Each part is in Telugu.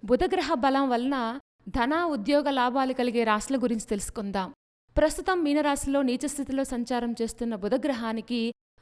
బుధగ్రహ బలం వలన ధన ఉద్యోగ లాభాలు కలిగే రాశుల గురించి తెలుసుకుందాం. ప్రస్తుతం మీనరాశిలో నీచస్థితిలో సంచారం చేస్తున్న బుధగ్రహానికి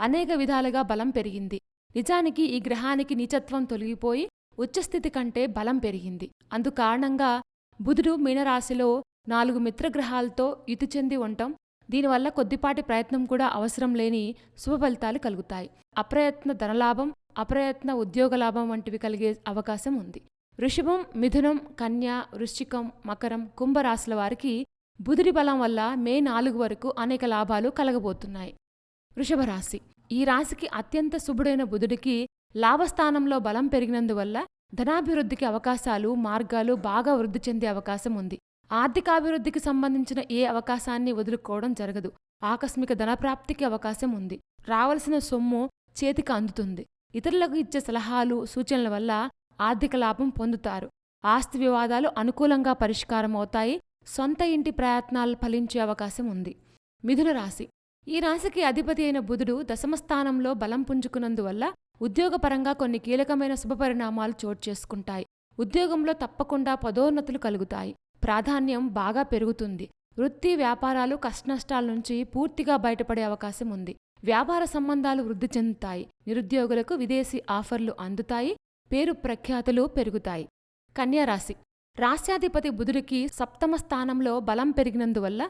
అనేక విధాలుగా బలం పెరిగింది. నిజానికి ఈ గ్రహానికి నీచత్వం తొలగిపోయి ఉచ్చస్థితి కంటే బలం పెరిగింది. అందుకారణంగా బుధుడు మీనరాశిలో 4 మిత్రగ్రహాలతో యుతి చెంది ఉండటం, దీనివల్ల కొద్దిపాటి ప్రయత్నం కూడా అవసరం లేని శుభ ఫలితాలు కలుగుతాయి. అప్రయత్న ధనలాభం, అప్రయత్న ఉద్యోగలాభం వంటివి కలిగే అవకాశం ఉంది. వృషభం, మిథునం, కన్య, వృశ్చికం, మకరం, కుంభరాశుల వారికి బుధుడి బలం వల్ల మే 4 వరకు అనేక లాభాలు కలగబోతున్నాయి. వృషభ రాశి. ఈ రాశికి అత్యంత శుభుడైన బుధుడికి లాభస్థానంలో బలం పెరిగినందువల్ల ధనాభివృద్ధికి అవకాశాలు, మార్గాలు బాగా వృద్ధి చెందే అవకాశం ఉంది. ఆర్థికాభివృద్ధికి సంబంధించిన ఏ అవకాశాన్ని వదులుకోవడం జరగదు. ఆకస్మిక ధనప్రాప్తికి అవకాశం ఉంది. రావలసిన సొమ్ము చేతికి అందుతుంది. ఇతరులకు ఇచ్చే సలహాలు, సూచనల వల్ల ఆర్థిక లాభం పొందుతారు. ఆస్తి వివాదాలు అనుకూలంగా పరిష్కారమవుతాయి. సొంత ఇంటి ప్రయత్నాలు ఫలించే అవకాశం ఉంది. మిథున రాశి. ఈ రాశికి అధిపతి అయిన బుధుడు దశమస్థానంలో బలం పుంజుకున్నందువల్ల ఉద్యోగపరంగా కొన్ని కీలకమైన శుభపరిణామాలు చోటు చేసుకుంటాయి. ఉద్యోగంలో తప్పకుండా పదోన్నతులు కలుగుతాయి. ప్రాధాన్యం బాగా పెరుగుతుంది. వృత్తి, వ్యాపారాలు కష్టనష్టాల నుంచి పూర్తిగా బయటపడే అవకాశం ఉంది. వ్యాపార సంబంధాలు వృద్ధి చెందుతాయి. నిరుద్యోగులకు విదేశీ ఆఫర్లు అందుతాయి. పేరు ప్రఖ్యాతులు పెరుగుతాయి. కన్యారాశి. రాశ్యాధిపతి బుధుడికి సప్తమ స్థానంలో బలం పెరిగినందువల్ల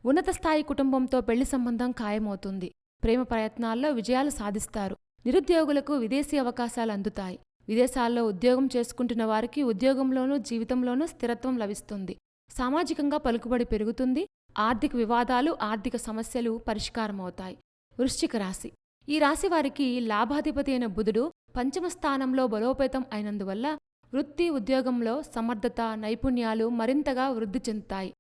ఉన్నత స్థాయి కుటుంబంతో పెళ్లి సంబంధం ఖాయమవుతుంది. ప్రేమ ప్రయత్నాల్లో విజయాలు సాధిస్తారు. నిరుద్యోగులకు విదేశీ అవకాశాలు అందుతాయి. విదేశాల్లో ఉద్యోగం చేసుకుంటున్న వారికి ఉద్యోగంలోనూ జీవితంలోనూ స్థిరత్వం లభిస్తుంది. సామాజికంగా పలుకుబడి పెరుగుతుంది. ఆర్థిక వివాదాలు, ఆర్థిక సమస్యలు పరిష్కారమవుతాయి. వృశ్చిక రాశి. ఈ రాశి వారికి లాభాధిపతి అయిన బుధుడు పంచమ స్థానంలో బలోపేతం అయినందువల్ల వృత్తి, ఉద్యోగంలో సమర్థత, నైపుణ్యాలు మరింతగా వృద్ధి చెందుతాయి.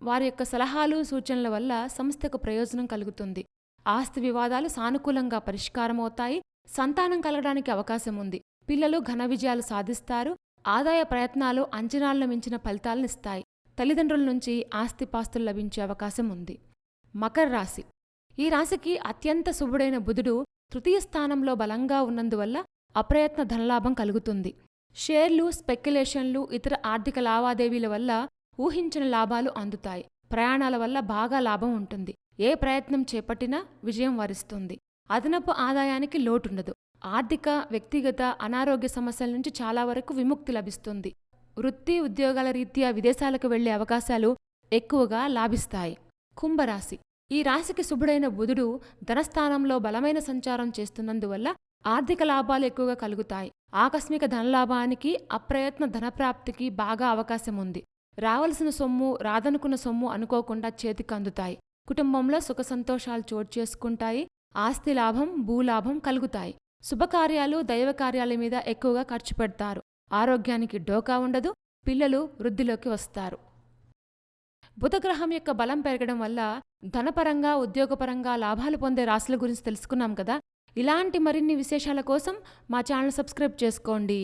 వారి యొక్క సలహాలు, సూచనల వల్ల సంస్థకు ప్రయోజనం కలుగుతుంది. ఆస్తి వివాదాలు సానుకూలంగా పరిష్కారమవుతాయి. సంతానం కలగడానికి అవకాశం ఉంది. పిల్లలు ఘన విజయాలు సాధిస్తారు. ఆదాయ ప్రయత్నాలు అంచనాలను మించిన ఫలితాలనిస్తాయి. తల్లిదండ్రుల నుంచి ఆస్తిపాస్తులు లభించే అవకాశం ఉంది. మకర రాశి. ఈ రాశికి అత్యంత శుభుడైన బుధుడు తృతీయ స్థానంలో బలంగా ఉన్నందువల్ల అప్రయత్న ధనలాభం కలుగుతుంది. షేర్లు, స్పెక్యులేషన్లు, ఇతర ఆర్థిక లావాదేవీల వల్ల ఊహించిన లాభాలు అందుతాయి. ప్రయాణాల వల్ల బాగా లాభం ఉంటుంది. ఏ ప్రయత్నం చేపట్టినా విజయం వరిస్తుంది. అదనపు ఆదాయానికి లోటుండదు. ఆర్థిక, వ్యక్తిగత అనారోగ్య సమస్యల నుంచి చాలా వరకు విముక్తి లభిస్తుంది. వృత్తి, ఉద్యోగాల రీత్యా విదేశాలకు వెళ్లే అవకాశాలు ఎక్కువగా లాభిస్తాయి. కుంభరాశి. ఈ రాశికి శుభుడైన బుధుడు ధనస్థానంలో బలమైన సంచారం చేస్తున్నందువల్ల ఆర్థిక లాభాలు ఎక్కువగా కలుగుతాయి. ఆకస్మిక ధనలాభానికి, అప్రయత్న ధనప్రాప్తికి బాగా అవకాశం ఉంది. రావలసిన సొమ్ము, రాదనుకున్న సొమ్ము అనుకోకుండా చేతికి అందుతాయి. కుటుంబంలో సుఖ సంతోషాలు చోటు చేసుకుంటాయి. ఆస్తి లాభం, భూలాభం కలుగుతాయి. శుభకార్యాలు, దైవ కార్యాల మీద ఎక్కువగా ఖర్చు పెడతారు. ఆరోగ్యానికి డోకా ఉండదు. పిల్లలు వృద్ధిలోకి వస్తారు. బుధగ్రహం యొక్క బలం పెరగడం వల్ల ధనపరంగా, ఉద్యోగపరంగా లాభాలు పొందే రాశుల గురించి తెలుసుకున్నాం కదా. ఇలాంటి మరిన్ని విశేషాల కోసం మా ఛానల్ సబ్స్క్రైబ్ చేసుకోండి.